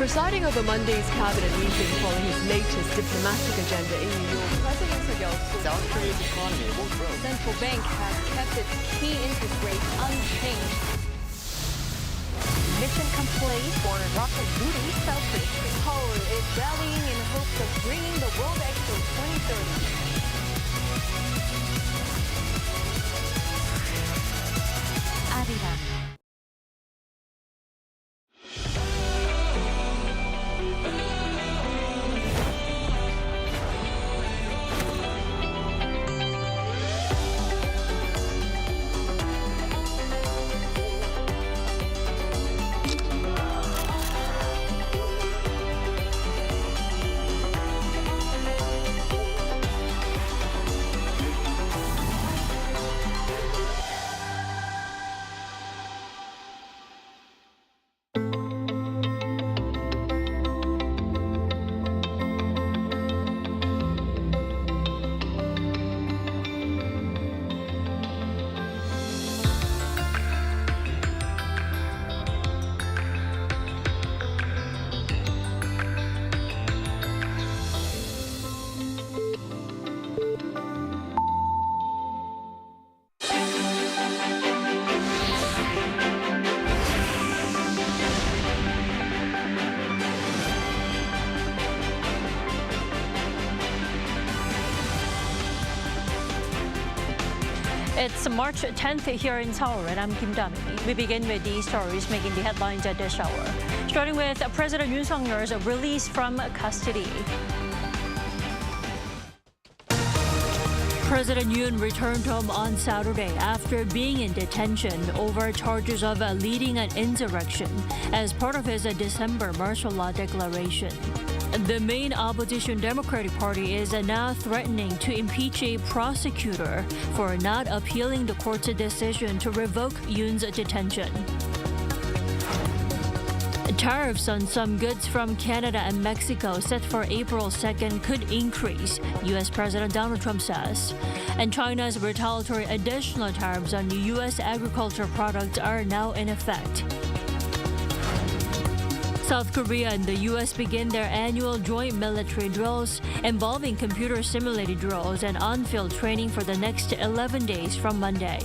Presiding over Monday's cabinet meeting following his latest diplomatic agenda in New York, President South Korea's economy won't grow. The central bank has kept its key interest rate unchanged. Mission complete. Foreign rocket booty South Korea. Seoul is rallying in hopes of bringing the World Expo 2030. Arirang. It's March 10th here in Seoul, and I'm Kim Dami. We begin with these stories making the headlines at this hour. Starting with President Yoon Sung-yeol's release from custody. President Yoon returned home on Saturday after being in detention over charges of leading an insurrection as part of his December martial law declaration. The main opposition Democratic Party is now threatening to impeach a prosecutor for not appealing the court's decision to revoke Yoon's detention. Tariffs on some goods from Canada and Mexico set for April 2nd could increase, U.S. President Donald Trump says. And China's retaliatory additional tariffs on U.S. agriculture products are now in effect. South Korea and the U.S. begin their annual joint military drills involving computer-simulated drills and on-field training for the next 11 days from Monday.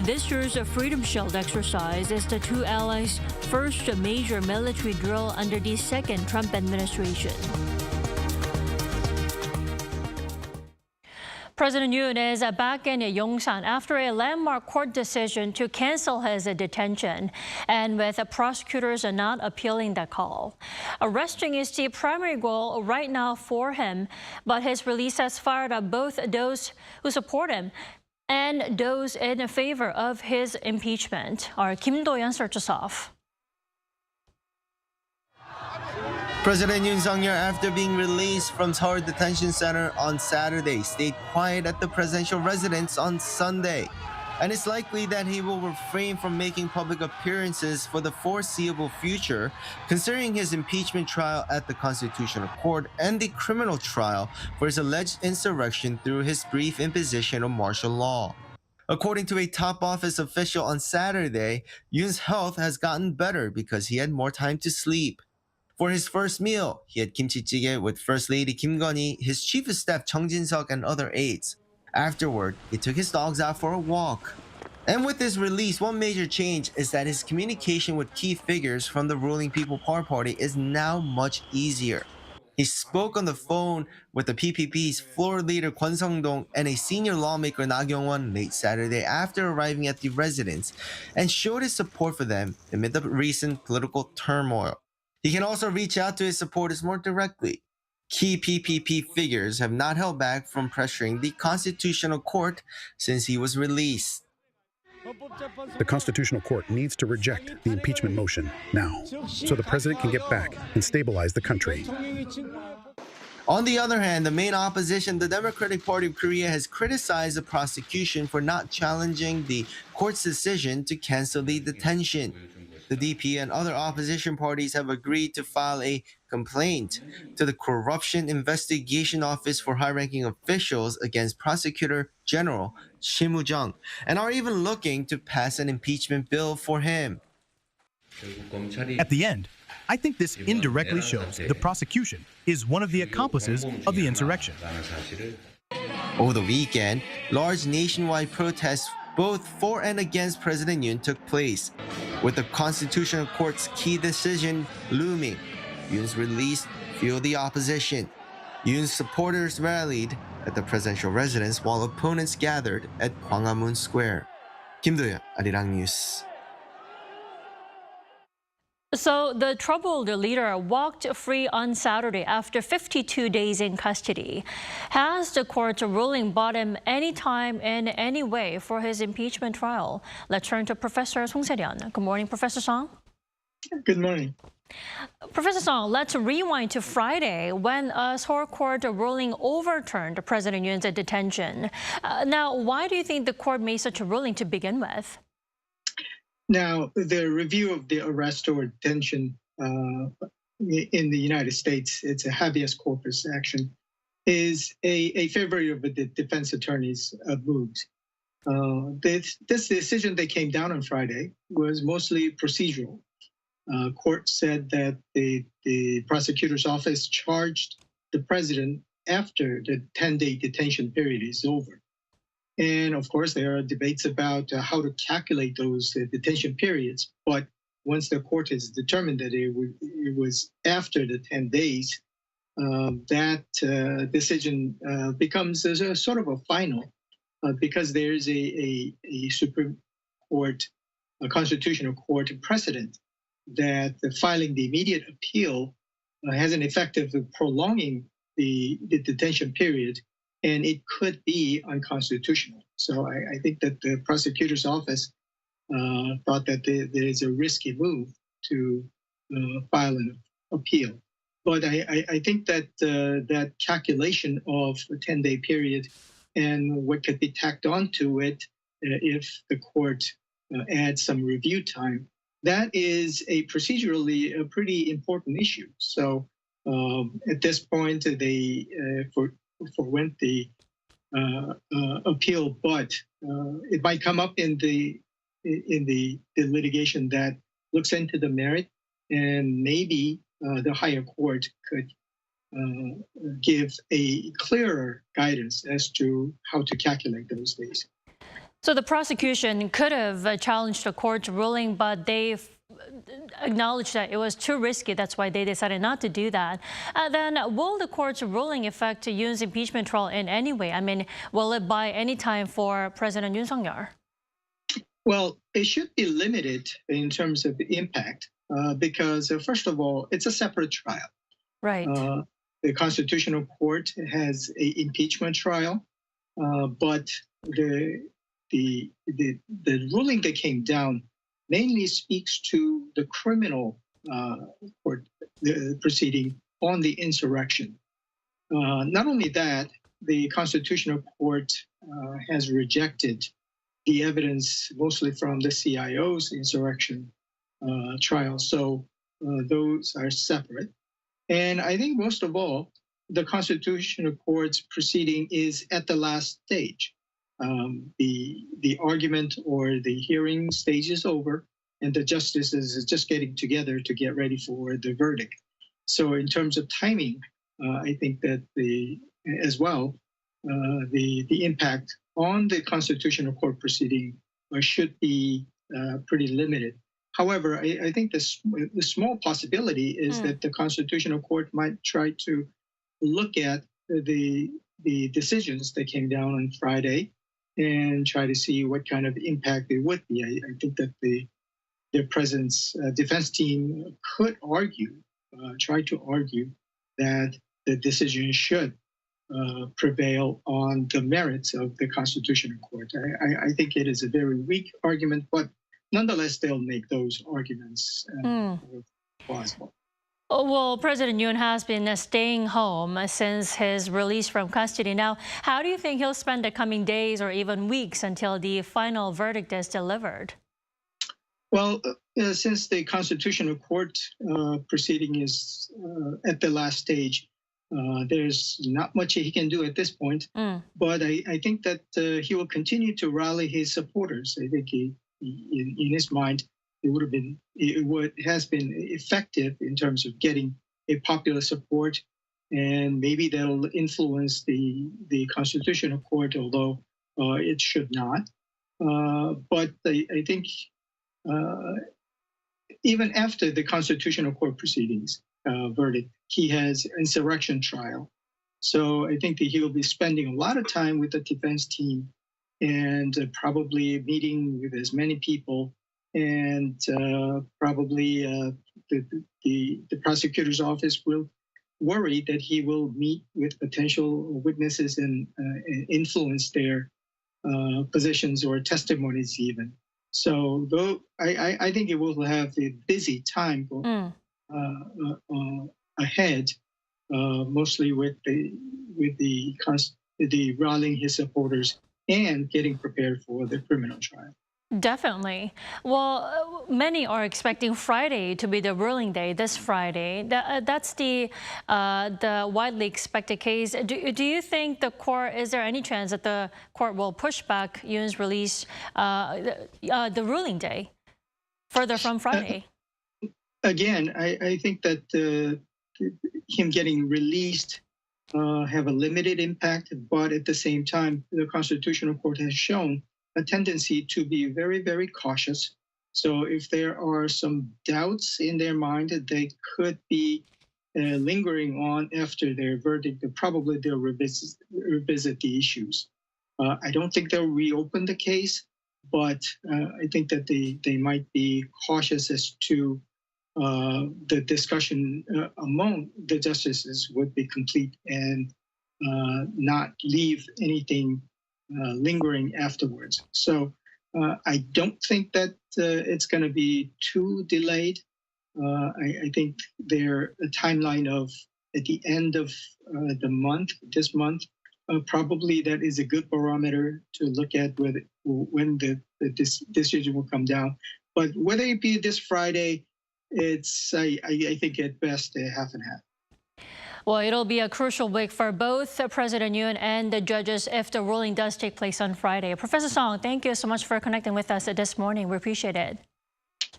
This year's Freedom Shield exercise is the two allies' first major military drill under the second Trump administration. President Yoon is back in Yongsan after a landmark court decision to cancel his detention, and with prosecutors not appealing that call. Arresting is the primary goal right now for him, but his release has fired up both those who support him and those in favor of his impeachment. Our Kim Do-yeon starts us off. President Yoon Sung-yeol, after being released from Seoul Detention Center on Saturday, stayed quiet at the presidential residence on Sunday. And it's likely that he will refrain from making public appearances for the foreseeable future, considering his impeachment trial at the Constitutional Court and the criminal trial for his alleged insurrection through his brief imposition of martial law. According to a top office official on Saturday, Yoon's health has gotten better because he had more time to sleep. For his first meal, he had kimchi jjigae with First Lady Kim Gun-hee, his chief of staff Chung Jin-seok, and other aides. Afterward, he took his dogs out for a walk. And with his release, one major change is that his communication with key figures from the ruling People Power Party is now much easier. He spoke on the phone with the PPP's floor leader Kwon Sung-dong and a senior lawmaker Na Kyung-won late Saturday after arriving at the residence, and showed his support for them amid the recent political turmoil. He can also reach out to his supporters more directly. Key PPP figures have not held back from pressuring the Constitutional Court since he was released. The Constitutional Court needs to reject the impeachment motion now, so the president can get back and stabilize the country. On the other hand, the main opposition, the Democratic Party of Korea, has criticized the prosecution for not challenging the court's decision to cancel the detention. The DP and other opposition parties have agreed to file a complaint to the Corruption Investigation Office for high-ranking officials against Prosecutor General Shim Woo-jung, and are even looking to pass an impeachment bill for him. At the end, I think this indirectly shows the prosecution is one of the accomplices of the insurrection. Over the weekend, large nationwide protests both for and against President Yoon took place, with the Constitutional Court's key decision looming. Yoon's release fueled the opposition. Yoon's supporters rallied at the presidential residence while opponents gathered at Gwanghwamun Square. Kim Do-yeon, Arirang News. So the troubled leader walked free on Saturday after 52 days in custody. Has the court's ruling bought him any time in any way for his impeachment trial? Let's turn to Professor Song Se-ryun. Good morning, Professor Song. Good morning. Professor Song, let's rewind to Friday when a Seoul court ruling overturned President Yoon's detention. Now, why do you think the court made such a ruling to begin with? Now, the review of the arrest or detention in the United States, it's a habeas corpus action, is a favorite of the defense attorney's moves. This decision that came down on Friday was mostly procedural. Court said that the prosecutor's office charged the president after the 10-day detention period is over. And of course, there are debates about how to calculate those detention periods. But once the court has determined that it was after the 10 days, that decision becomes a sort of a final because there is a Supreme Court, a Constitutional Court precedent that filing the immediate appeal has an effect of prolonging the detention period, and it could be unconstitutional. So I think that the prosecutor's office thought that there is a risky move to file an appeal. But I think that that calculation of a 10-day period and what could be tacked onto it if the court adds some review time, that is procedurally a pretty important issue. So at this point, they forwent the appeal, but it might come up in the litigation that looks into the merit, and maybe the higher court could give a clearer guidance as to how to calculate those days. So the prosecution could have challenged the court's ruling, but they've acknowledged that it was too risky. That's why they decided not to do that. Then will the court's ruling affect Yoon's impeachment trial in any way? I mean, will it buy any time for President Yoon Sung-yeol? Well, it should be limited in terms of the impact because, first of all, it's a separate trial. Right. The Constitutional Court has an impeachment trial, but the ruling that came down mainly speaks to the criminal court proceeding on the insurrection. Not only that, the Constitutional Court has rejected the evidence mostly from the CIO's insurrection trial. So those are separate. And I think most of all, the Constitutional Court's proceeding is at the last stage. The argument or the hearing stage is over, and the justices is just getting together to get ready for the verdict. So in terms of timing, I think that the impact on the Constitutional Court proceeding should be pretty limited. However, I think the small possibility is that the Constitutional Court might try to look at the decisions that came down on Friday and try to see what kind of impact it would be. I think that the president's defense team could try to argue that the decision should prevail on the merits of the Constitutional Court. I think it is a very weak argument, but nonetheless, they'll make those arguments plausible. Well, President Yoon has been staying home since his release from custody. Now, how do you think he'll spend the coming days or even weeks until the final verdict is delivered? Well, since the Constitutional Court proceeding is at the last stage, there's not much he can do at this point. But I think that he will continue to rally his supporters. I think in his mind, has been effective in terms of getting a popular support, and maybe that'll influence the Constitutional Court, although it should not. But I think even after the Constitutional Court proceedings verdict, he has insurrection trial. So I think that he'll be spending a lot of time with the defense team and probably meeting with as many people, and probably the prosecutor's office will worry that he will meet with potential witnesses and influence their positions or testimonies even. So though I think it will have a busy time ahead, mostly with the rallying his supporters and getting prepared for the criminal trial. Definitely. Well, many are expecting Friday to be the ruling day, this Friday. That's the widely expected case. Do you think the court, is there any chance that the court will push back Yoon's release, the ruling day, further from Friday? Again, I think that him getting released have a limited impact, but at the same time, the Constitutional Court has shown a tendency to be very, very cautious. So if there are some doubts in their mind that they could be lingering on after their verdict, probably they'll revisit the issues. I don't think they'll reopen the case, but I think that they might be cautious as to the discussion among the justices would be complete and not leave anything lingering afterwards. So I don't think that it's going to be too delayed. I think their timeline of at the end of this month, probably that is a good barometer to look at when the decision will come down. But whether it be this Friday, it's I think at best a half and half. Well, it'll be a crucial week for both President Yoon and the judges if the ruling does take place on Friday. Professor Song, thank you so much for connecting with us this morning. We appreciate it.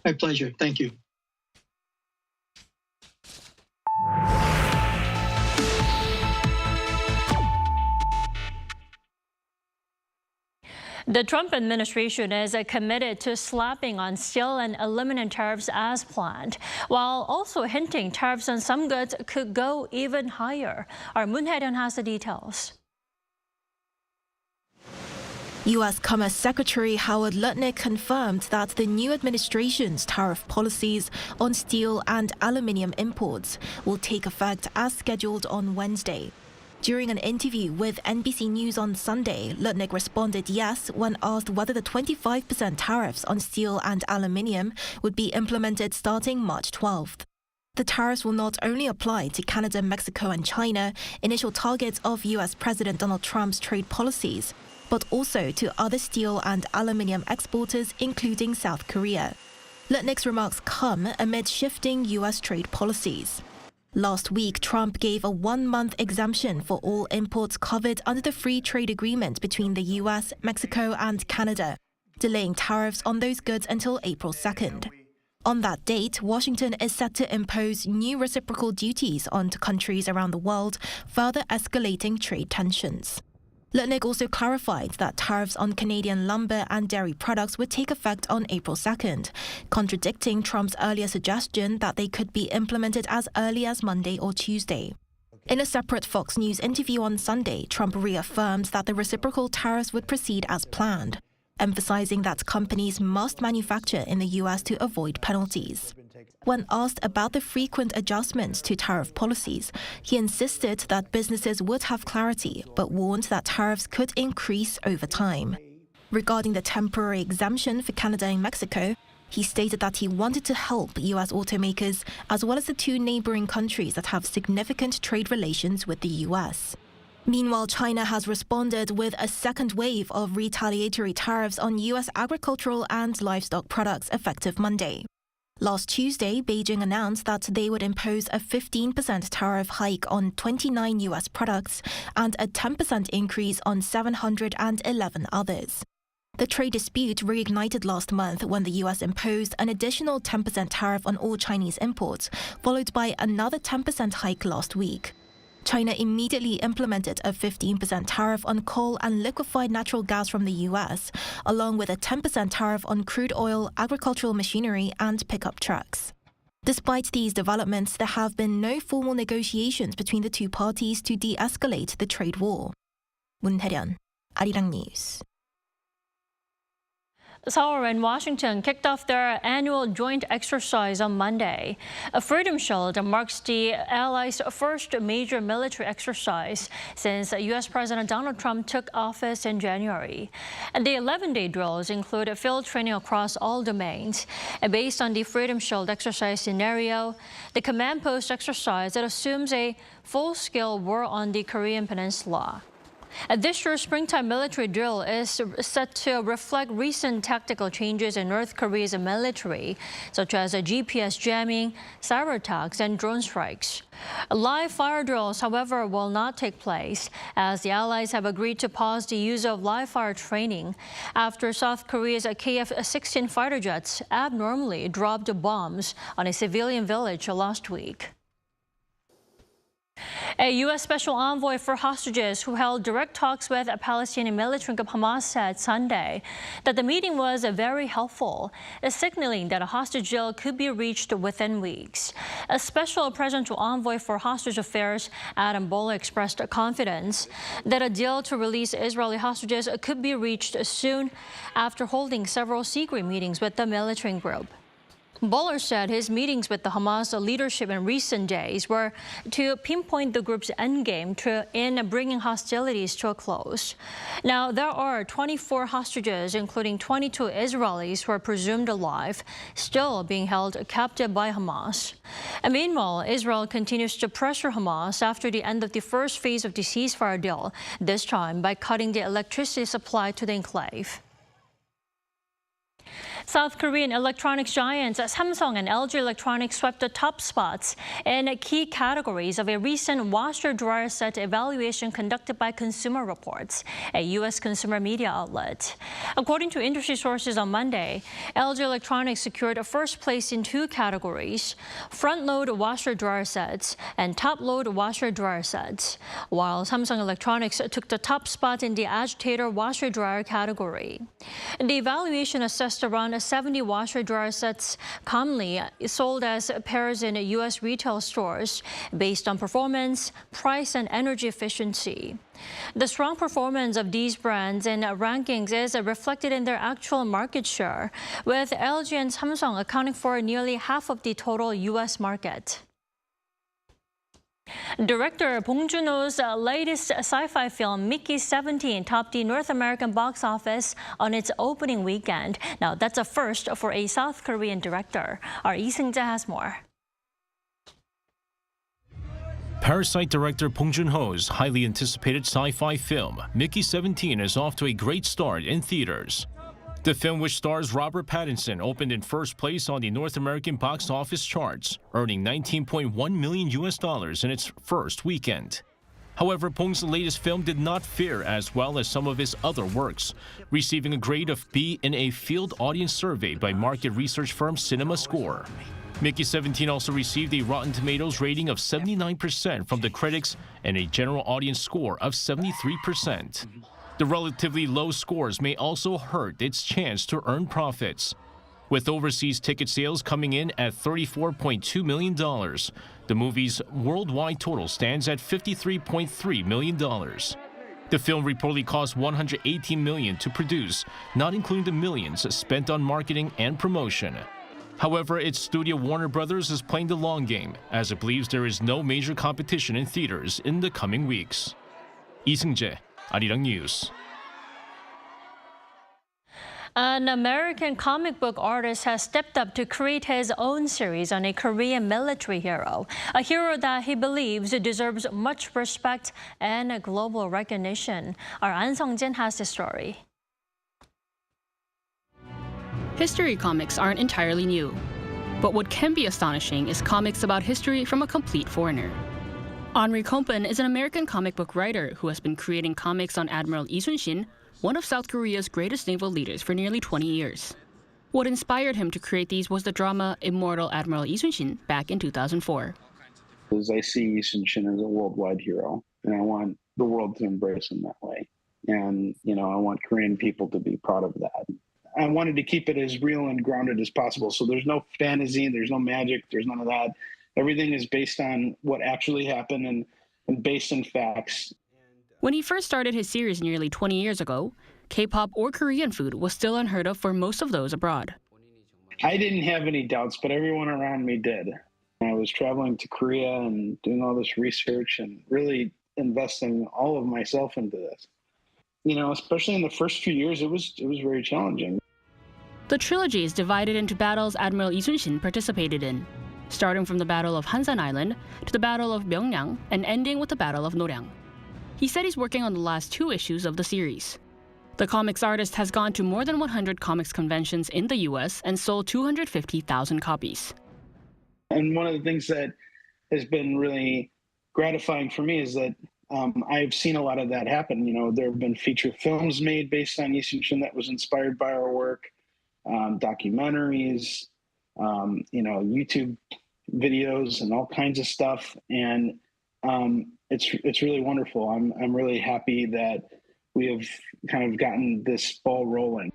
My pleasure. Thank you. The Trump administration is committed to slapping on steel and aluminum tariffs as planned, while also hinting tariffs on some goods could go even higher. Our Moon Hae-ryun has the details. U.S. Commerce Secretary Howard Lutnick confirmed that the new administration's tariff policies on steel and aluminum imports will take effect as scheduled on Wednesday. During an interview with NBC News on Sunday, Lutnick responded yes when asked whether the 25% tariffs on steel and aluminium would be implemented starting March 12th. The tariffs will not only apply to Canada, Mexico and China, initial targets of U.S. President Donald Trump's trade policies, but also to other steel and aluminium exporters, including South Korea. Lutnick's remarks come amid shifting U.S. trade policies. Last week, Trump gave a one-month exemption for all imports covered under the free trade agreement between the U.S., Mexico and Canada, delaying tariffs on those goods until April 2nd. On that date, Washington is set to impose new reciprocal duties on countries around the world, further escalating trade tensions. Lutnick also clarified that tariffs on Canadian lumber and dairy products would take effect on April 2nd, contradicting Trump's earlier suggestion that they could be implemented as early as Monday or Tuesday. In a separate Fox News interview on Sunday, Trump reaffirmed that the reciprocal tariffs would proceed as planned, emphasizing that companies must manufacture in the U.S. to avoid penalties. When asked about the frequent adjustments to tariff policies, he insisted that businesses would have clarity, but warned that tariffs could increase over time. Regarding the temporary exemption for Canada and Mexico, he stated that he wanted to help U.S. automakers, as well as the two neighboring countries that have significant trade relations with the U.S. Meanwhile, China has responded with a second wave of retaliatory tariffs on U.S. agricultural and livestock products effective Monday. Last Tuesday, Beijing announced that they would impose a 15% tariff hike on 29 U.S. products and a 10% increase on 711 others. The trade dispute reignited last month when the US imposed an additional 10% tariff on all Chinese imports, followed by another 10% hike last week. China immediately implemented a 15% tariff on coal and liquefied natural gas from the US, along with a 10% tariff on crude oil, agricultural machinery, and pickup trucks. Despite these developments, there have been no formal negotiations between the two parties to de-escalate the trade war. 문혜련, Arirang News. Seoul and Washington kicked off their annual joint exercise on Monday. A Freedom Shield marks the Allies' first major military exercise since U.S. President Donald Trump took office in January. And the 11-day drills include field training across all domains. And based on the Freedom Shield exercise scenario, the command post exercise that assumes a full-scale war on the Korean Peninsula. This year's springtime military drill is set to reflect recent tactical changes in North Korea's military, such as GPS jamming, cyber attacks, and drone strikes. Live fire drills, however, will not take place, as the Allies have agreed to pause the use of live fire training after South Korea's KF-16 fighter jets abnormally dropped bombs on a civilian village last week. A U.S. special envoy for hostages who held direct talks with Palestinian military group Hamas said Sunday that the meeting was very helpful, signaling that a hostage deal could be reached within weeks. A special presidential envoy for hostage affairs, Adam Bola, expressed confidence that a deal to release Israeli hostages could be reached soon after holding several secret meetings with the military group. Bola said his meetings with the Hamas leadership in recent days were to pinpoint the group's endgame in bringing hostilities to a close. Now, there are 24 hostages, including 22 Israelis who are presumed alive, still being held captive by Hamas. And meanwhile, Israel continues to pressure Hamas after the end of the first phase of the ceasefire deal, this time by cutting the electricity supply to the enclave. South Korean electronics giants Samsung and LG Electronics swept the top spots in key categories of a recent washer-dryer set evaluation conducted by Consumer Reports, a U.S. consumer media outlet. According to industry sources on Monday, LG Electronics secured a first place in two categories: front-load washer-dryer sets and top-load washer-dryer sets, while Samsung Electronics took the top spot in the agitator washer-dryer category. The evaluation assessed around 70 washer-dryer sets commonly sold as pairs in U.S. retail stores based on performance, price, and energy efficiency. The strong performance of these brands in rankings is reflected in their actual market share, with LG and Samsung accounting for nearly half of the total U.S. market. Director Bong Joon-ho's latest sci-fi film, Mickey 17, topped the North American box office on its opening weekend. Now, that's a first for a South Korean director. Our Lee Seung-jae has more. Parasite director Bong Joon-ho's highly anticipated sci-fi film, Mickey 17, is off to a great start in theaters. The film, which stars Robert Pattinson, opened in first place on the North American box office charts, earning $19.1 million in its first weekend. However, Bong's latest film did not fare as well as some of his other works, receiving a grade of B in a field audience survey by market research firm CinemaScore. Mickey 17 also received a Rotten Tomatoes rating of 79% from the critics and a general audience score of 73%. The relatively low scores may also hurt its chance to earn profits. With overseas ticket sales coming in at $34.2 million, the movie's worldwide total stands at $53.3 million. The film reportedly cost $118 million to produce, not including the millions spent on marketing and promotion. However, its studio Warner Brothers is playing the long game, as it believes there is no major competition in theaters in the coming weeks. Lee Seung-jae, Arirang News. An American comic book artist has stepped up to create his own series on a Korean military hero, a hero that he believes deserves much respect and global recognition. Our An Sung-jin has the story. History comics aren't entirely new, but what can be astonishing is comics about history from a complete foreigner. Onrie Kompan is an American comic book writer who has been creating comics on Admiral Yi Sun-shin, one of South Korea's greatest naval leaders for nearly 20 years. What inspired him to create these was the drama Immortal Admiral Yi Sun-shin back in 2004. I see Yi Sun-shin as a worldwide hero, and I want the world to embrace him that way. And, I want Korean people to be proud of that. I wanted to keep it as real and grounded as possible. So there's no fantasy, there's no magic, there's none of that. Everything is based on what actually happened and based in facts. When he first started his series nearly 20 years ago, K-pop or Korean food was still unheard of for most of those abroad. I didn't have any doubts, but everyone around me did. I was traveling to Korea and doing all this research and really investing all of myself into this. Especially in the first few years, it was very challenging. The trilogy is divided into battles Admiral Yi Sun-shin participated in, starting from the Battle of Hansan Island to the Battle of Myeongyang and ending with the Battle of Noryang. He said he's working on the last 2 issues of the series. The comics artist has gone to more than 100 comics conventions in the US and sold 250,000 copies. And one of the things that has been really gratifying for me is that I've seen a lot of that happen. There have been feature films made based on Yi Sun-shin that was inspired by our work, documentaries, YouTube videos and all kinds of stuff. And it's really wonderful. I'm really happy that we have kind of gotten this ball rolling.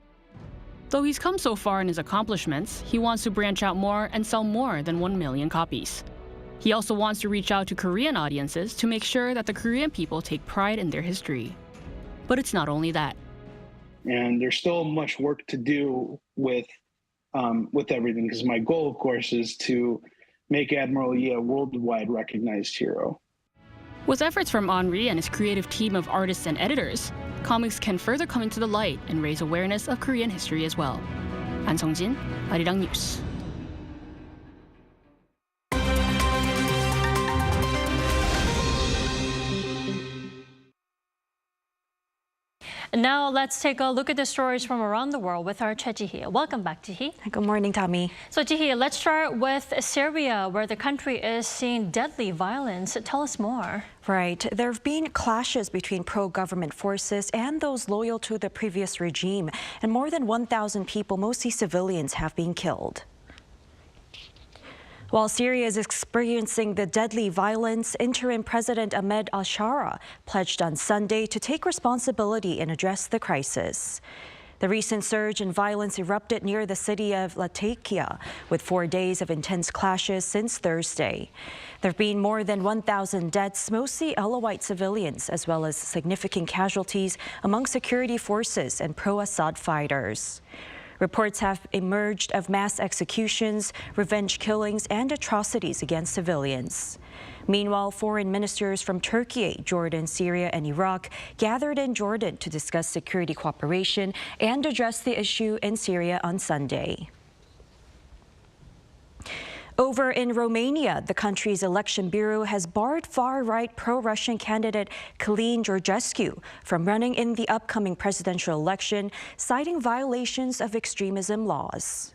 Though he's come so far in his accomplishments, he wants to branch out more and sell more than 1 million copies. He also wants to reach out to Korean audiences to make sure that the Korean people take pride in their history. But it's not only that. And there's still much work to do with everything, because my goal, of course, is to make Admiral Yi a worldwide recognized hero. With efforts from Onrie and his creative team of artists and editors, comics can further come into the light and raise awareness of Korean history as well. An Sung-jin, Arirang News. Now let's take a look at the stories from around the world with our Choi Ji-hee. Welcome back, Ji-hee. Good morning, Tommy. So Ji-hee, let's start with Syria, where the country is seeing deadly violence. Tell us more. Right. There have been clashes between pro-government forces and those loyal to the previous regime, and more than 1,000 people, mostly civilians, have been killed. While Syria is experiencing the deadly violence, interim President Ahmed al-Sharaa pledged on Sunday to take responsibility and address the crisis. The recent surge in violence erupted near the city of Latakia, with 4 days of intense clashes since Thursday. There have been more than 1,000 deaths, mostly Alawite civilians, as well as significant casualties among security forces and pro-Assad fighters. Reports have emerged of mass executions, revenge killings, and atrocities against civilians. Meanwhile, foreign ministers from Turkey, Jordan, Syria, and Iraq gathered in Jordan to discuss security cooperation and address the issue in Syria on Sunday. Over in Romania, the country's election bureau has barred far-right pro-Russian candidate Călin Georgescu from running in the upcoming presidential election, citing violations of extremism laws.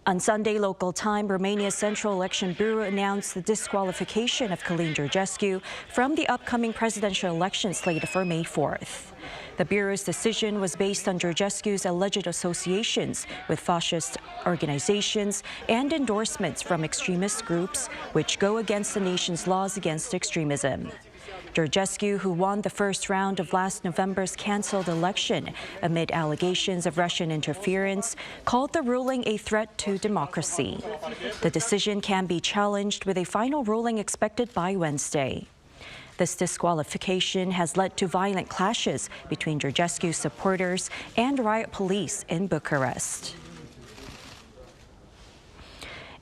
On Sunday local time, Romania's Central Election Bureau announced the disqualification of Călin Georgescu from the upcoming presidential election slated for May 4th. The Bureau's decision was based on Georgescu's alleged associations with fascist organizations and endorsements from extremist groups, which go against the nation's laws against extremism. Georgescu, who won the first round of last November's cancelled election amid allegations of Russian interference, called the ruling a threat to democracy. The decision can be challenged, with a final ruling expected by Wednesday. This disqualification has led to violent clashes between Georgescu's supporters and riot police in Bucharest.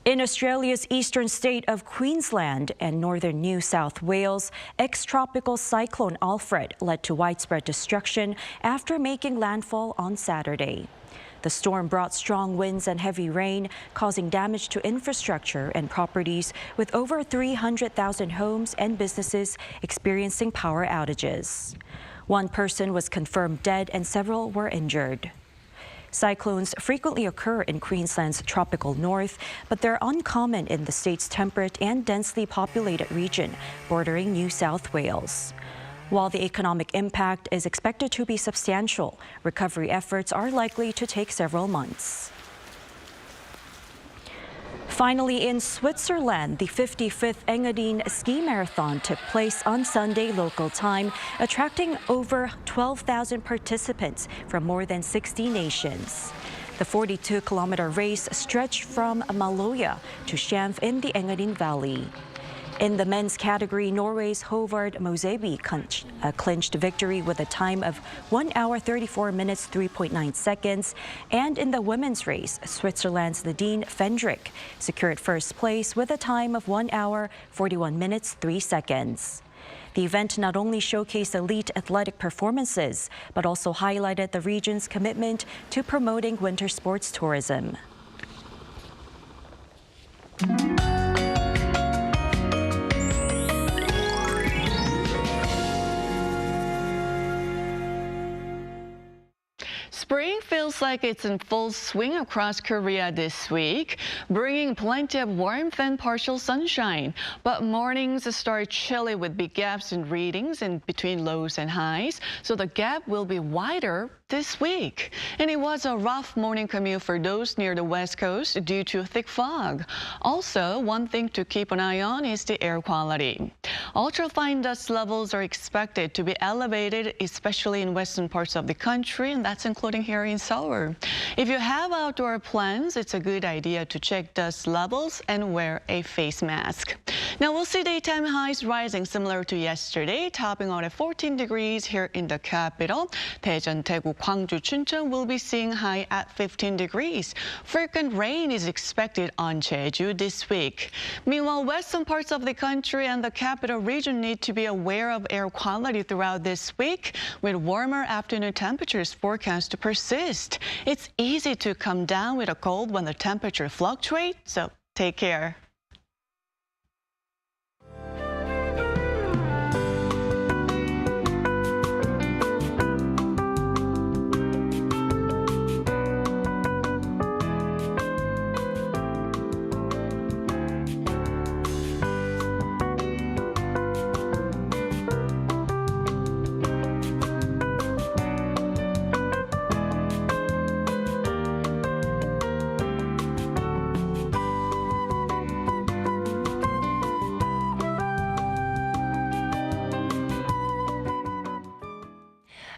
In Australia's eastern state of Queensland and northern New South Wales, ex-tropical cyclone Alfred led to widespread destruction after making landfall on Saturday. The storm brought strong winds and heavy rain, causing damage to infrastructure and properties, with over 300,000 homes and businesses experiencing power outages. One person was confirmed dead and several were injured. Cyclones frequently occur in Queensland's tropical north, but they're uncommon in the state's temperate and densely populated region bordering New South Wales. While the economic impact is expected to be substantial, recovery efforts are likely to take several months. Finally, in Switzerland, the 55th Engadine Ski Marathon took place on Sunday local time, attracting over 12,000 participants from more than 60 nations. The 42-kilometer race stretched from Maloja to Schanf in the Engadine Valley. In the men's category, Norway's Håvard Moseby clinched victory with a time of 1 hour 34 minutes 3.9 seconds. And in the women's race, Switzerland's Nadine Fendrick secured first place with a time of 1 hour 41 minutes 3 seconds. The event not only showcased elite athletic performances, but also highlighted the region's commitment to promoting winter sports tourism. Spring feels like it's in full swing across Korea this week, bringing plenty of warmth and partial sunshine. But mornings start chilly with big gaps in readings in between lows and highs, so the gap will be wider this week. And it was a rough morning commute for those near the west coast due to thick fog. Also, one thing to keep an eye on is the air quality. Ultrafine dust levels are expected to be elevated, especially in western parts of the country, and that's including here in Seoul. If you have outdoor plans, it's a good idea to check dust levels and wear a face mask. Now we'll see daytime highs rising similar to yesterday, topping out at 14 degrees here in the capital. Daejeon, Daegu, Gwangju, Chuncheon will be seeing high at 15 degrees. Frequent rain is expected on Jeju this week. Meanwhile, western parts of the country and the capital region need to be aware of air quality throughout this week, with warmer afternoon temperatures forecast to persist. It's easy to come down with a cold when the temperature fluctuates, so take care.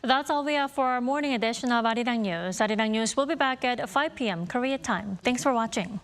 That's all we have for our morning edition of Arirang News. Arirang News will be back at 5 p.m. Korea time. Thanks for watching.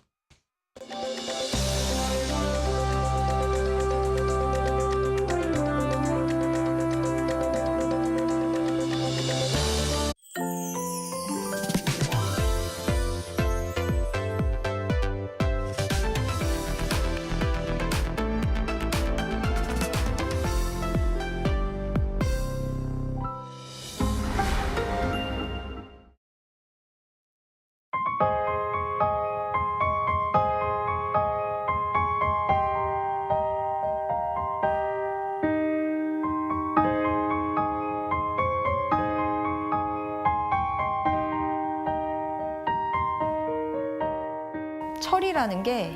철이라는 게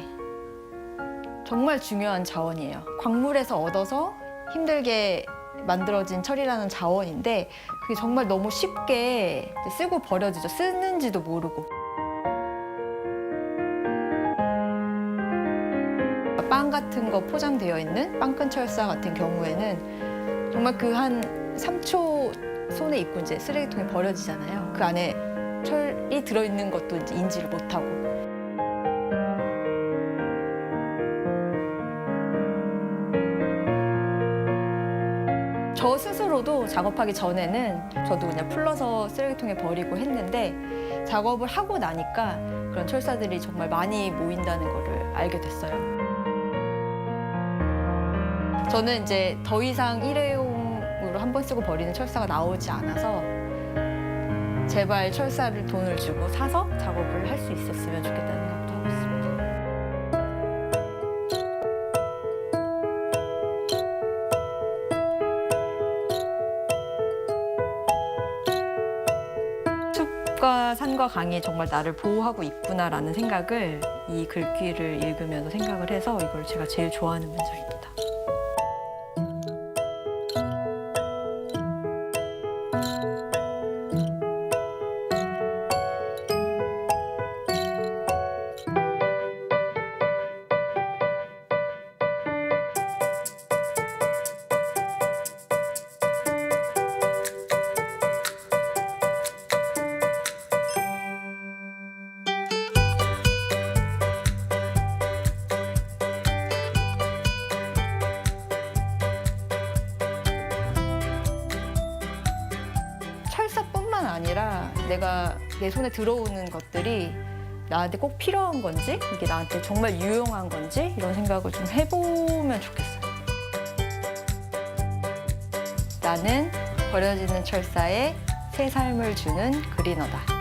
정말 중요한 자원이에요. 광물에서 얻어서 힘들게 만들어진 철이라는 자원인데 그게 정말 너무 쉽게 쓰고 버려지죠. 쓰는지도 모르고. 빵 같은 거 포장되어 있는 빵끈 철사 같은 경우에는 정말 그 한 3초 손에 입고 이제 쓰레기통에 버려지잖아요. 그 안에 철이 들어있는 것도 이제 인지를 못하고. 저 스스로도 작업하기 전에는 저도 그냥 풀러서 쓰레기통에 버리고 했는데 작업을 하고 나니까 그런 철사들이 정말 많이 모인다는 거를 알게 됐어요. 저는 이제 더 이상 일회용으로 한 번 쓰고 버리는 철사가 나오지 않아서 제발 철사를 돈을 주고 사서 작업을 할 수 있었으면 좋겠다는 생각도 하고 있습니다. 숲과 산과 강이 정말 나를 보호하고 있구나라는 생각을 이 글귀를 읽으면서 생각을 해서 이걸 제가 제일 좋아하는 문장입니다. 내가 내 손에 들어오는 것들이 나한테 꼭 필요한 건지, 이게 나한테 정말 유용한 건지 이런 생각을 좀 해보면 좋겠어요. 나는 버려지는 철사에 새 삶을 주는 그리너다.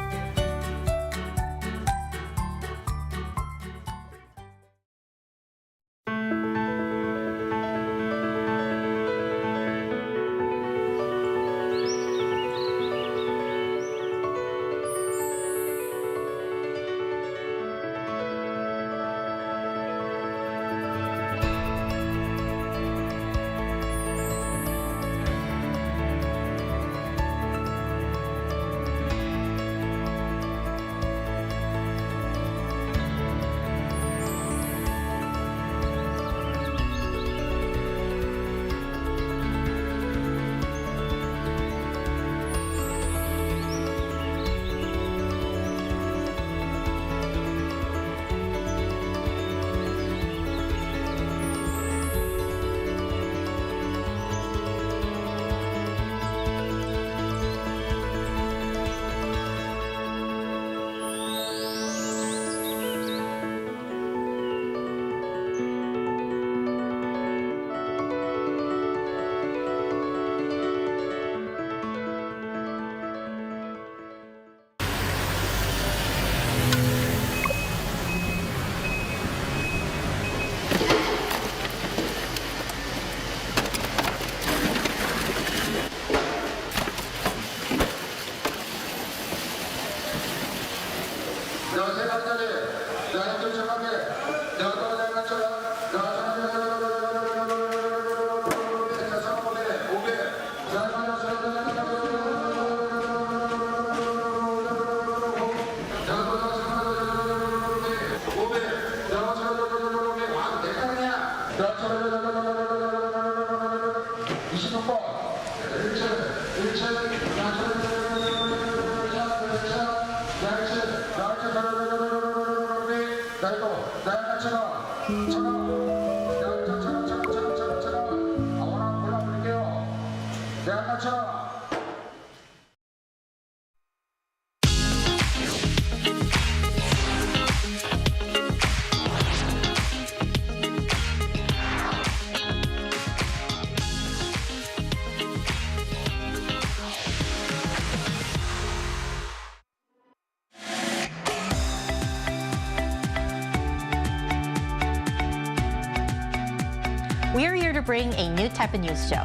We're here to bring a new type of news show.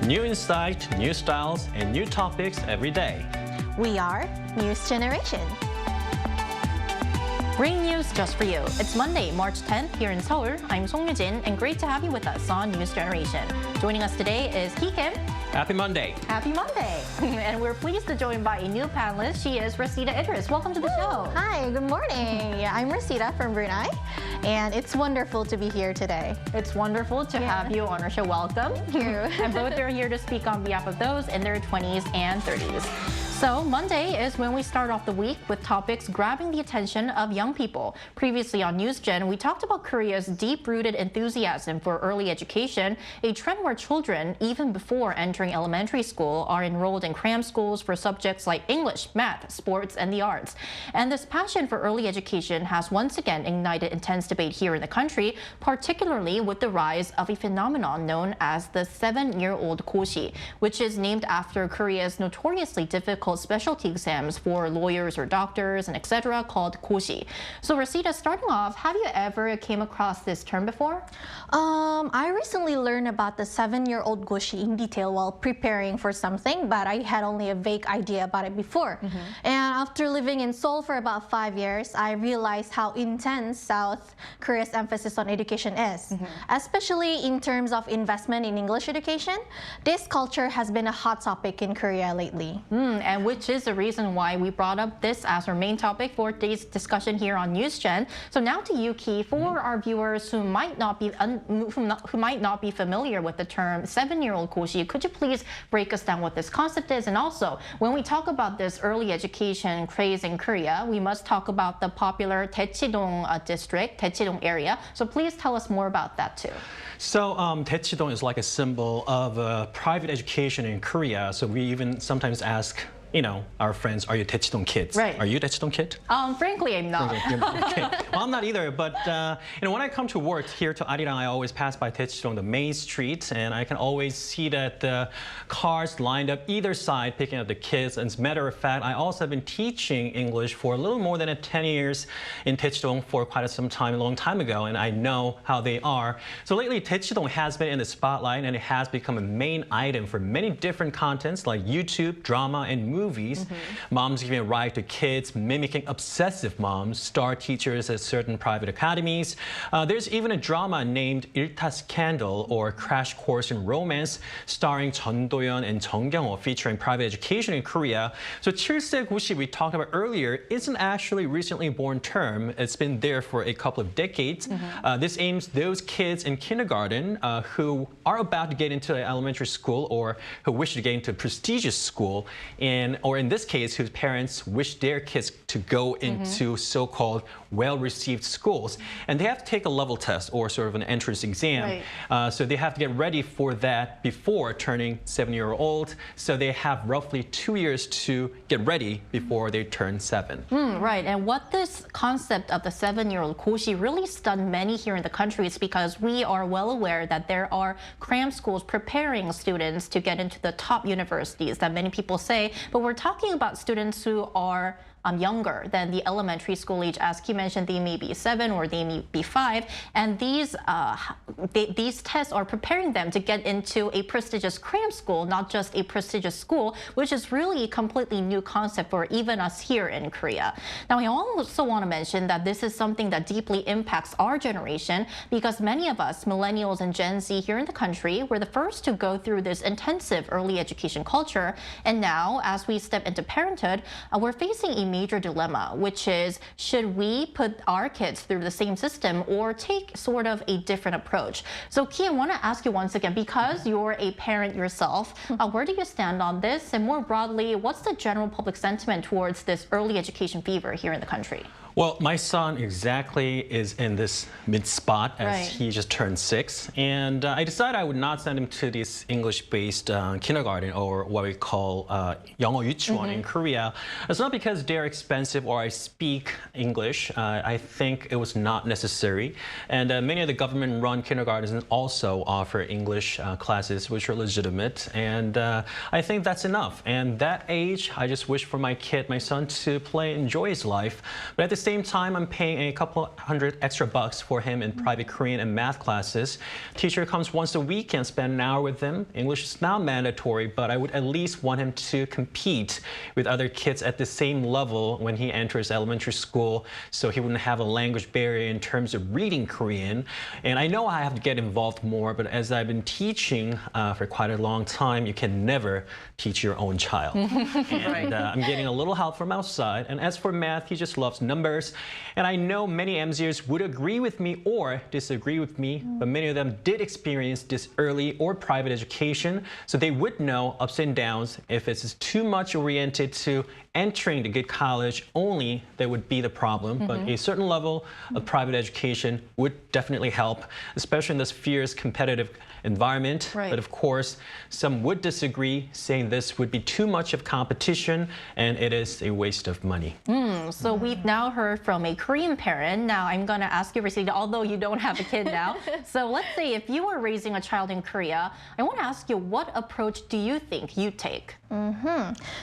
New insight, new styles, and new topics every day. We are News Generation. Bring news just for you. It's Monday, March 10th here in Seoul. I'm Song Yujin, and great to have you with us on News Generation. Joining us today is Hee Kim. Happy Monday. Happy Monday. And we're pleased to join by a new panelist. She is Rasita Idris. Welcome to the show. Hi, good morning. Yeah, I'm Rasita from Brunei, and it's wonderful to be here today. It's wonderful to have you on our show. Welcome. Thank you. And both are here to speak on behalf of those in their 20s and 30s. So Monday is when we start off the week with topics grabbing the attention of young people. Previously on NewsGen, we talked about Korea's deep-rooted enthusiasm for early education, a trend where children, even before entering elementary school, are enrolled in cram schools for subjects like English, math, sports, and the arts. And this passion for early education has once again ignited intense debate here in the country, particularly with the rise of a phenomenon known as the 7-year-old 고시, which is named after Korea's notoriously difficult specialty exams for lawyers or doctors and etc. called 고시. So Rasita, starting off, have you ever came across this term before? I recently learned about the 7-year-old 고시 in detail while preparing for something, but I had only a vague idea about it before. And after living in Seoul for about 5 years, I realized how intense South Korea's emphasis on education is, especially in terms of investment in English education. This culture has been a hot topic in Korea lately. And which is the reason why we brought up this as our main topic for today's discussion here on NewsGen. So now to you, Ki, for our viewers who might not be familiar with the term 7-year-old 고시, could you please break us down what this concept is? And also, when we talk about this early education craze in Korea, we must talk about the popular Daechidong district, Daechidong area. So please tell us more about that too. So Daechidong is like a symbol of private education in Korea. So we even sometimes ask you know, our friends, are you Daechidong kids? Right. Are you Daechidong kid? Frankly, I'm not. Okay. Well, I'm not either, but you know, when I come to work here to Arirang, I always pass by Daechidong, the main street, and I can always see that the cars lined up either side picking up the kids. And as a matter of fact, I also have been teaching English for a little more than 10 years in Daechidong for quite some time, a long time ago, and I know how they are. So lately, Daechidong has been in the spotlight, and it has become a main item for many different contents like YouTube, drama, and movies. Moms giving a ride to kids, mimicking obsessive moms, star teachers at certain private academies. There's even a drama named 일타 Scandal, or Crash Course in Romance, starring Jeon Do-yeon and Jung Kyung-ho, featuring private education in Korea. So 칠세구시 we talked about earlier isn't actually a recently born term. It's been there for a couple of decades. This aims those kids in kindergarten who are about to get into elementary school or who wish to get into a prestigious school, or in this case, whose parents wish their kids to go into so-called well-received schools. And they have to take a level test or sort of an entrance exam. So they have to get ready for that before turning 7-year-old. So they have roughly 2 years to get ready before they turn 7. Right, and what this concept of the 7-year-old 고시 really stunned many here in the country is because we are well aware that there are cram schools preparing students to get into the top universities that many people say, but we're talking about students who are younger than the elementary school age. As Ki mentioned, they may be 7 or they may be 5, and these tests are preparing them to get into a prestigious cram school, not just a prestigious school, which is really a completely new concept for even us here in Korea. Now, I also want to mention that this is something that deeply impacts our generation because many of us, millennials and Gen Z here in the country, were the first to go through this intensive early education culture. And now, as we step into parenthood, we're facing a major dilemma, which is, should we put our kids through the same system or take sort of a different approach? So Ki, I want to ask you once again, because you're a parent yourself, where do you stand on this? And more broadly, what's the general public sentiment towards this early education fever here in the country? Well, my son exactly is in this mid-spot as he just turned 6. And I decided I would not send him to this English-based kindergarten, or what we call 영어 유치원 in Korea. It's not because they're expensive or I speak English. I think it was not necessary. And many of the government-run kindergartens also offer English classes, which are legitimate. And I think that's enough. And that age, I just wish for my kid, my son, to play and enjoy his life. But at the same time, I'm paying a couple $100 extra for him in private Korean and math classes. Teacher comes once a week and spend an hour with him. English is not mandatory, but I would at least want him to compete with other kids at the same level when he enters elementary school, so he wouldn't have a language barrier in terms of reading Korean. And I know I have to get involved more, but as I've been teaching for quite a long time, you can never teach your own child. And I'm getting a little help from outside. And as for math, he just loves numbers. And I know many MZers would agree with me or disagree with me, but many of them did experience this early or private education, so they would know ups and downs. If it's too much oriented to entering the good college only, that would be the problem. But a certain level of private education would definitely help, especially in this fierce competitive environment. But of course, some would disagree, saying this would be too much of competition and it is a waste of money. So we've now heard from a Korean parent. Now I'm going to ask you, Rashida, although you don't have a kid now. So let's say if you were raising a child in Korea, I want to ask you, what approach do you think you'd take?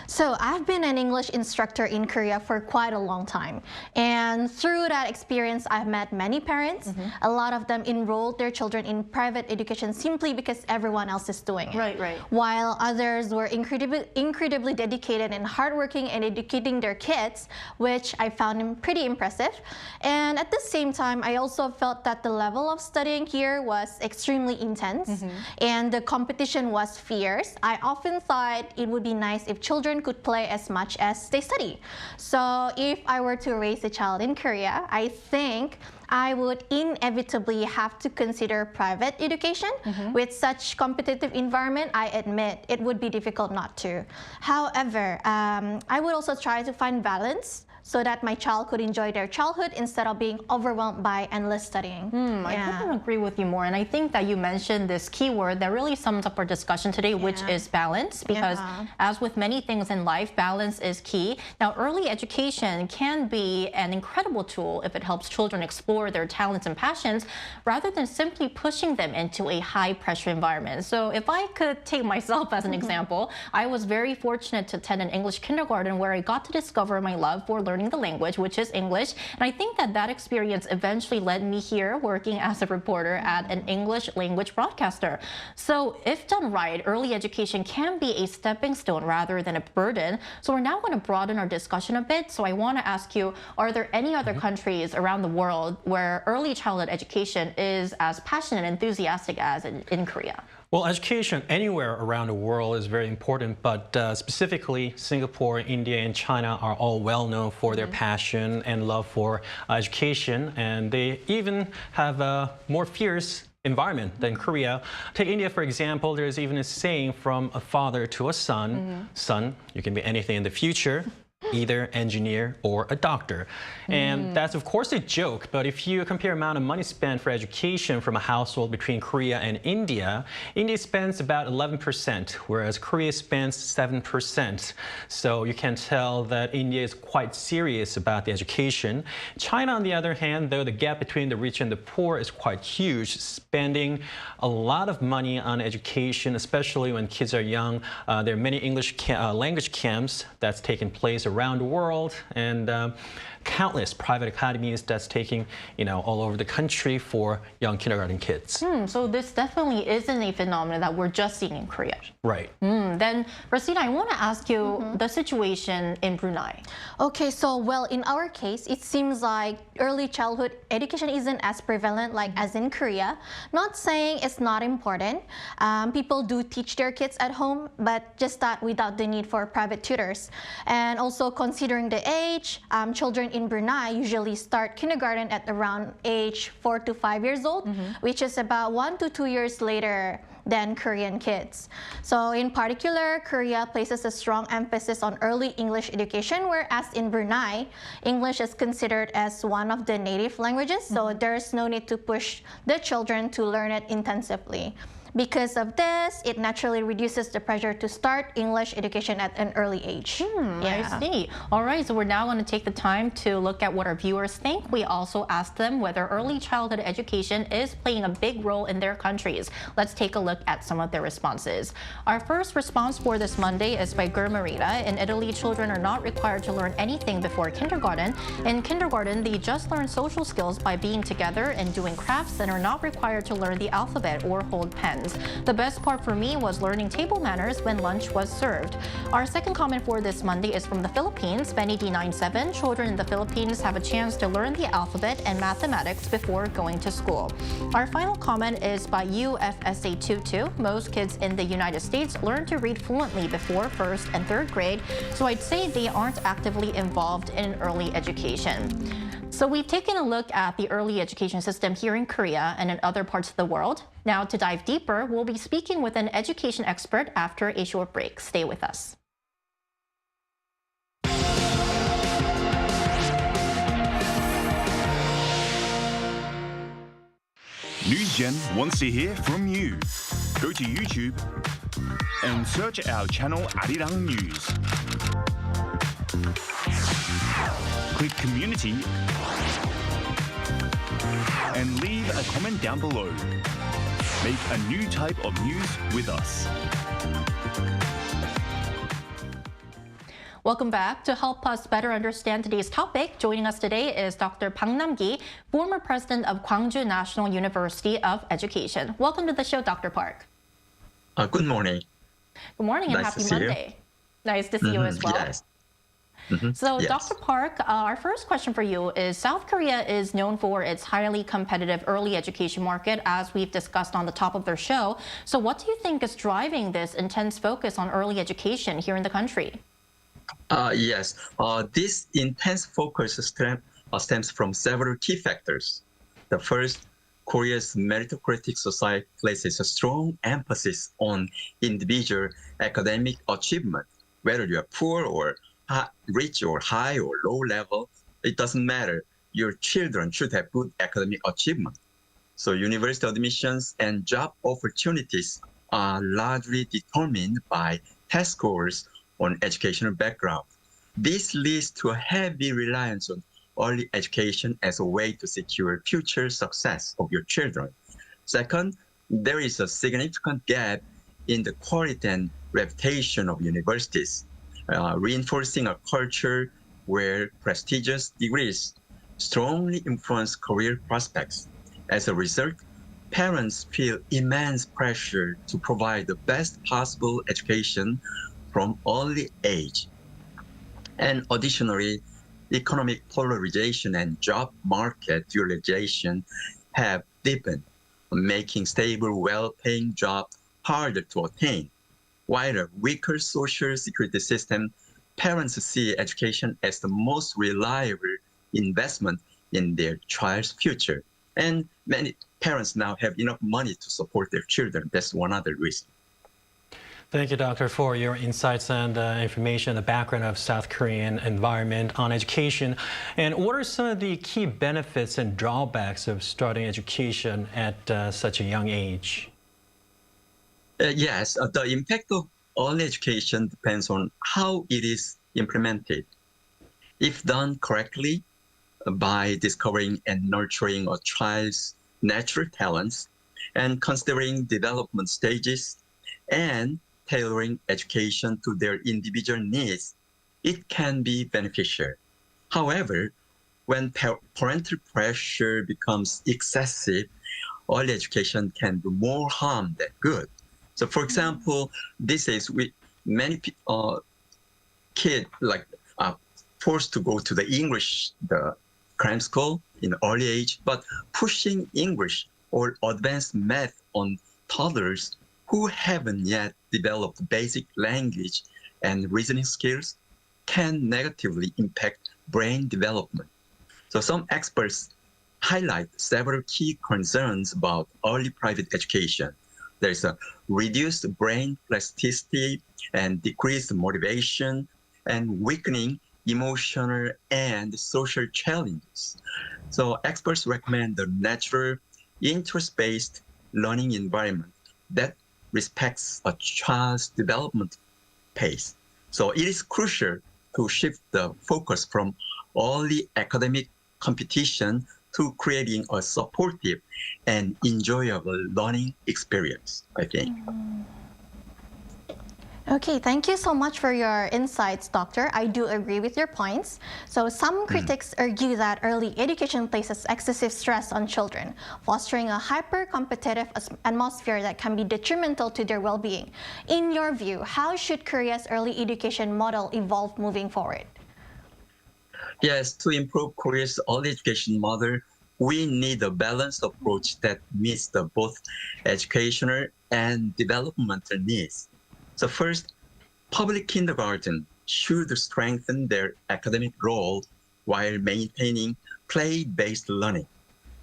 So I've been an English instructor in Korea for quite a long time. And through that experience, I've met many parents. A lot of them enrolled their children in private education simply because everyone else is doing it. While others were incredibly dedicated and hardworking in educating their kids, which I found pretty impressive. And at the same time, I also felt that the level of studying here was extremely intense and the competition was fierce. I often thought it would be nice if children could play as much as they study. So if I were to raise a child in Korea, I think I would inevitably have to consider private education. With such competitive environment, I admit it would be difficult not to. However, I would also try to find balance. so that my child could enjoy their childhood instead of being overwhelmed by endless studying. I couldn't agree with you more. And I think that you mentioned this keyword that really sums up our discussion today, which is balance. Because as with many things in life, balance is key. Now, early education can be an incredible tool if it helps children explore their talents and passions rather than simply pushing them into a high-pressure environment. So if I could take myself as an example, I was very fortunate to attend an English kindergarten where I got to discover my love for learning the language, which is English. And I think that that experience eventually led me here working as a reporter at an English language broadcaster. So if done right, early education can be a stepping stone rather than a burden. So we're now going to broaden our discussion a bit. So I want to ask you, are there any other countries around the world where early childhood education is as passionate and enthusiastic as in Korea? Well, education anywhere around the world is very important, but specifically Singapore, India, and China are all well known for their passion and love for education, and they even have a more fierce environment than Korea. Take India, for example. There's even a saying from a father to a son, son, you can be anything in the future, either engineer or a doctor. And that's of course a joke, but if you compare amount of money spent for education from a household between Korea and India, India spends about 11%, whereas Korea spends 7%. So you can tell that India is quite serious about the education. China, on the other hand, though the gap between the rich and the poor is quite huge, spending a lot of money on education, especially when kids are young. There are many English language camps that's taken place around the world, and countless private academies that's taking, all over the country for young kindergarten kids. So this definitely isn't a phenomenon that we're just seeing in Korea. Right. Then, Rosina, I want to ask you the situation in Brunei. Okay, so well, in our case, it seems like early childhood education isn't as prevalent as in Korea. Not saying it's not important. People do teach their kids at home, but just that without the need for private tutors. And also considering the age, children in Brunei usually start kindergarten at around age 4 to 5 years old, which is about 1 to 2 years later than Korean kids. So in particular, Korea places a strong emphasis on early English education, whereas in Brunei, English is considered as one of the native languages, so there's no need to push the children to learn it intensively. Because of this, it naturally reduces the pressure to start English education at an early age. I see. All right, so we're now going to take the time to look at what our viewers think. We also asked them whether early childhood education is playing a big role in their countries. Let's take a look at some of their responses. Our first response for this Monday is by Germarita. In Italy, children are not required to learn anything before kindergarten. In kindergarten, they just learn social skills by being together and doing crafts and are not required to learn the alphabet or hold pens. The best part for me was learning table manners when lunch was served. Our second comment for this Monday is from the Philippines. Benny D97, children in the Philippines have a chance to learn the alphabet and mathematics before going to school. Our final comment is by UFSA22. Most kids in the United States learn to read fluently before 1st and 3rd grade, so I'd say they aren't actively involved in early education. So we've taken a look at the early education system here in Korea and in other parts of the world. Now, to dive deeper, we'll be speaking with an education expert after a short break. Stay with us. NewsGen wants to hear from you. Go to YouTube and search our channel Arirang News. Click Community and leave a comment down below. Make a new type of news with us. Welcome back. To help us better understand today's topic, joining us today is Dr. Park Nam-gi, former president of Gwangju National University of Education. Welcome to the show, Dr. Park. Good morning. Good morning and happy Monday. Nice to see you as well. Yes. So, Dr. Park, our first question for you is South Korea is known for its highly competitive early education market, as we've discussed on the top of their show. So what do you think is driving this intense focus on early education here in the country? Yes, this intense focus stems from several key factors. The first, Korea's meritocratic society places a strong emphasis on individual academic achievement, whether you are poor or rich or high or low level, it doesn't matter. Your children should have good academic achievement. So university admissions and job opportunities are largely determined by test scores on educational background. This leads to a heavy reliance on early education as a way to secure future success of your children. Second, there is a significant gap in the quality and reputation of universities, reinforcing a culture where prestigious degrees strongly influence career prospects. As a result, parents feel immense pressure to provide the best possible education from early age. And additionally, economic polarization and job market dualization have deepened, making stable, well-paying jobs harder to attain. While a weaker social security system, parents see education as the most reliable investment in their child's future. And many parents now have enough money to support their children. That's one other reason. Thank you, Doctor, for your insights and information, the background of South Korean environment on education. And what are some of the key benefits and drawbacks of starting education at such a young age? Yes, the impact of early education depends on how it is implemented. If done correctly, by discovering and nurturing a child's natural talents and considering development stages and tailoring education to their individual needs, it can be beneficial. However, when parental pressure becomes excessive, early education can do more harm than good. So, for example, these days, many kids are forced to go to the cram school in early age, but pushing English or advanced math on toddlers who haven't yet developed basic language and reasoning skills can negatively impact brain development. So some experts highlight several key concerns about early private education. There's a reduced brain plasticity and decreased motivation and weakening emotional and social challenges. So experts recommend the natural, interest-based learning environment that respects a child's development pace. So it is crucial to shift the focus from early academic competition to creating a supportive and enjoyable learning experience, I think. Okay, thank you so much for your insights, Doctor. I do agree with your points. So some critics argue that early education places excessive stress on children, fostering a hyper-competitive atmosphere that can be detrimental to their well-being. In your view, how should Korea's early education model evolve moving forward? Yes, to improve Korea's early education model, we need a balanced approach that meets the both educational and developmental needs. So first, public kindergarten should strengthen their academic role while maintaining play-based learning.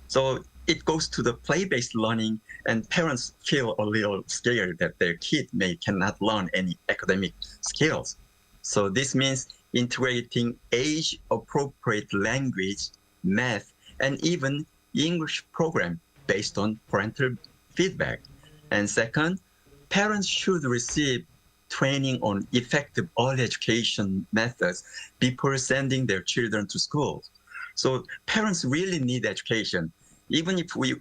So it goes to the play-based learning, and parents feel a little scared that their kid cannot learn any academic skills. So this means integrating age-appropriate language, math, and even English program based on parental feedback. And second, parents should receive training on effective early education methods before sending their children to school. So parents really need education. Even if we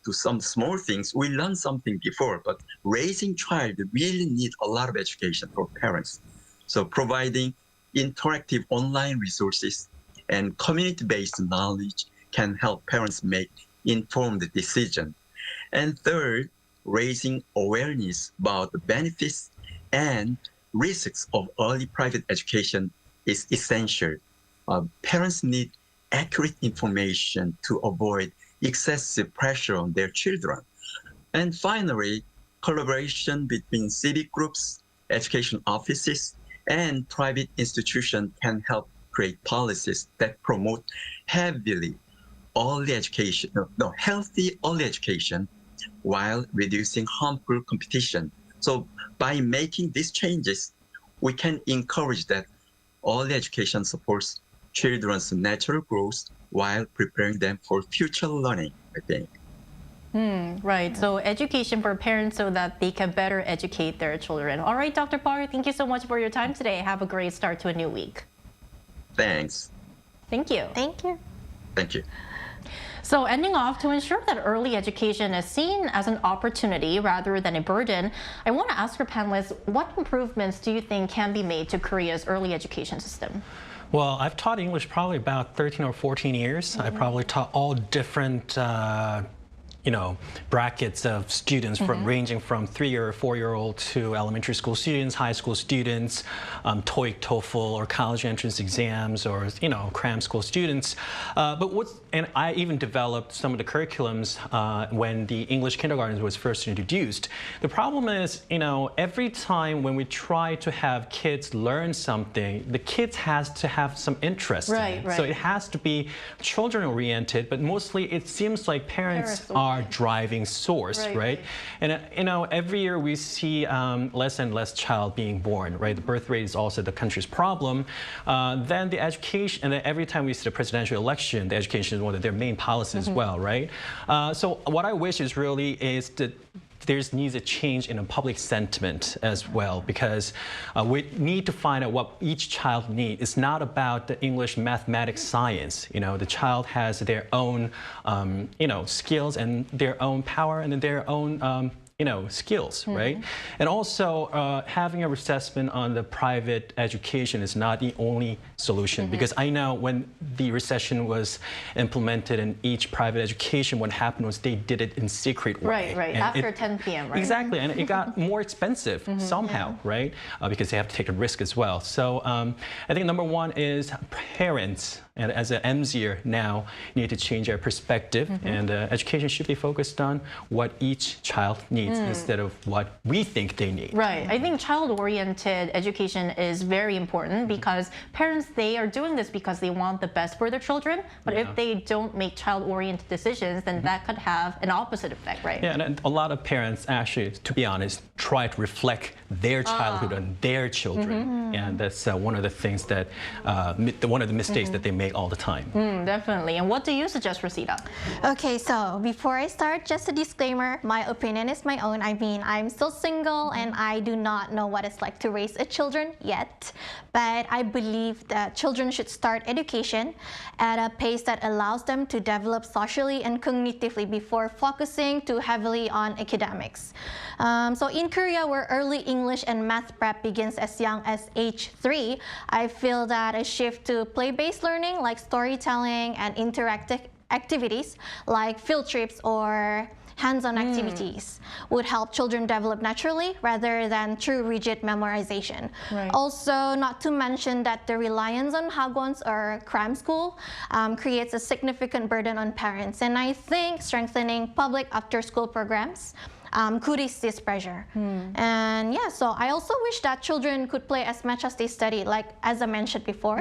do some small things, we learn something before, but raising child really need a lot of education for parents. So providing interactive online resources and community-based knowledge can help parents make informed decisions. And third, raising awareness about the benefits and risks of early private education is essential. Parents need accurate information to avoid excessive pressure on their children. And finally, collaboration between civic groups, education offices, and private institutions can help create policies that promote healthy early education while reducing harmful competition. So by making these changes, we can encourage that early education supports children's natural growth while preparing them for future learning, I think. Right. So education for parents so that they can better educate their children. All right, Dr. Park, thank you so much for your time today. Have a great start to a new week. Thanks. Thank you. Thank you. Thank you. So ending off, to ensure that early education is seen as an opportunity rather than a burden, I want to ask our panelists, what improvements do you think can be made to Korea's early education system? Well, I've taught English probably about 13 or 14 years. I probably taught all different brackets of students from ranging from 3 or 4-year-old to elementary school students, high school students, TOEIC, TOEFL, or college entrance exams, or cram school students. And I even developed some of the curriculums when the English kindergarten was first introduced. The problem is, every time when we try to have kids learn something, the kids has to have some interest in it. So it has to be children-oriented, but mostly it seems like parents are driving source, right? And every year we see less and less child being born, right? The birth rate is also the country's problem. Then the education, and then every time we see the presidential election, the education is one of their main policies as well, right? So what I wish is that there needs a change in a public sentiment as well, because we need to find out what each child needs. It's not about the English, mathematics, science. The child has their own, skills and their own power and their own, skills, right? And also having a assessment on the private education is not the only solution, because I know when the recession was implemented in each private education, what happened was they did it in secret way. Right, after 10 p.m., right? Exactly, and it got more expensive somehow, right? Because they have to take a risk as well. So I think number one is parents, and as an MZer now, need to change our perspective, and education should be focused on what each child needs instead of what we think they need. Right. I think child-oriented education is very important because parents, they are doing this because they want the best for their children. But if they don't make child-oriented decisions, then that could have an opposite effect, right? Yeah, and a lot of parents actually, to be honest, try to reflect their childhood on their children. And that's one of the things that, one of the mistakes that they make all the time. Definitely. And what do you suggest, Rosita? Okay, so before I start, just a disclaimer, my opinion is my own. I mean, I'm still single and I do not know what it's like to raise a children yet. But I believe that children should start education at a pace that allows them to develop socially and cognitively before focusing too heavily on academics. So in Korea, where early English and math prep begins as young as age 3, I feel that a shift to play-based learning like storytelling and interactive activities like field trips or hands-on activities would help children develop naturally rather than through rigid memorization. Also, not to mention that the reliance on hagwons or cram school creates a significant burden on parents. And I think strengthening public after-school programs could ease this pressure. And yeah, so I also wish that children could play as much as they study, like as I mentioned before.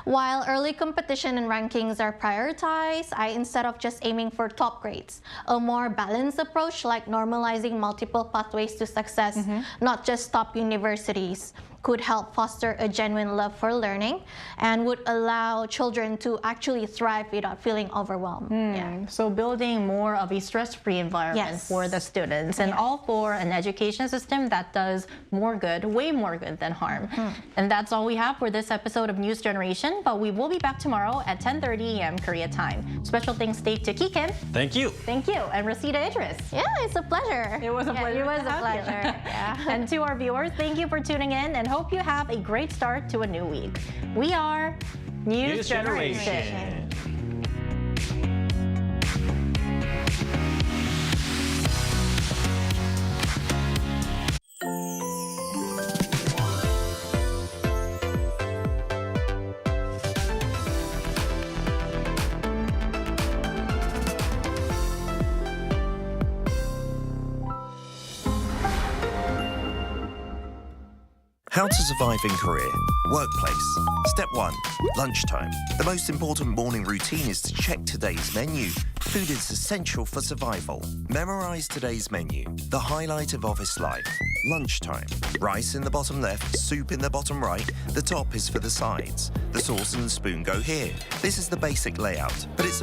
While early competition and rankings are prioritized, instead of just aiming for top grades, a more balanced approach like normalizing multiple pathways to success, not just top universities, could help foster a genuine love for learning and would allow children to actually thrive without feeling overwhelmed. So building more of a stress-free environment for the students, and all for an education system that does more good, way more good than harm. And that's all we have for this episode of News Generation, but we will be back tomorrow at 10:30 a.m. Korea time. Special thanks to Ki Kim. Thank you. Thank you. And Rosita Idris. Yeah, it's a pleasure. It was a pleasure. It was a pleasure. And to our viewers, thank you for tuning in and hope you have a great start to a new week. We are News Generation. How to survive in Korea. Workplace. Step 1. Lunchtime. The most important morning routine is to check today's menu. Food is essential for survival. Memorize today's menu. The highlight of office life. Lunchtime. Rice in the bottom left, soup in the bottom right. The top is for the sides. The sauce and the spoon go here. This is the basic layout, but it's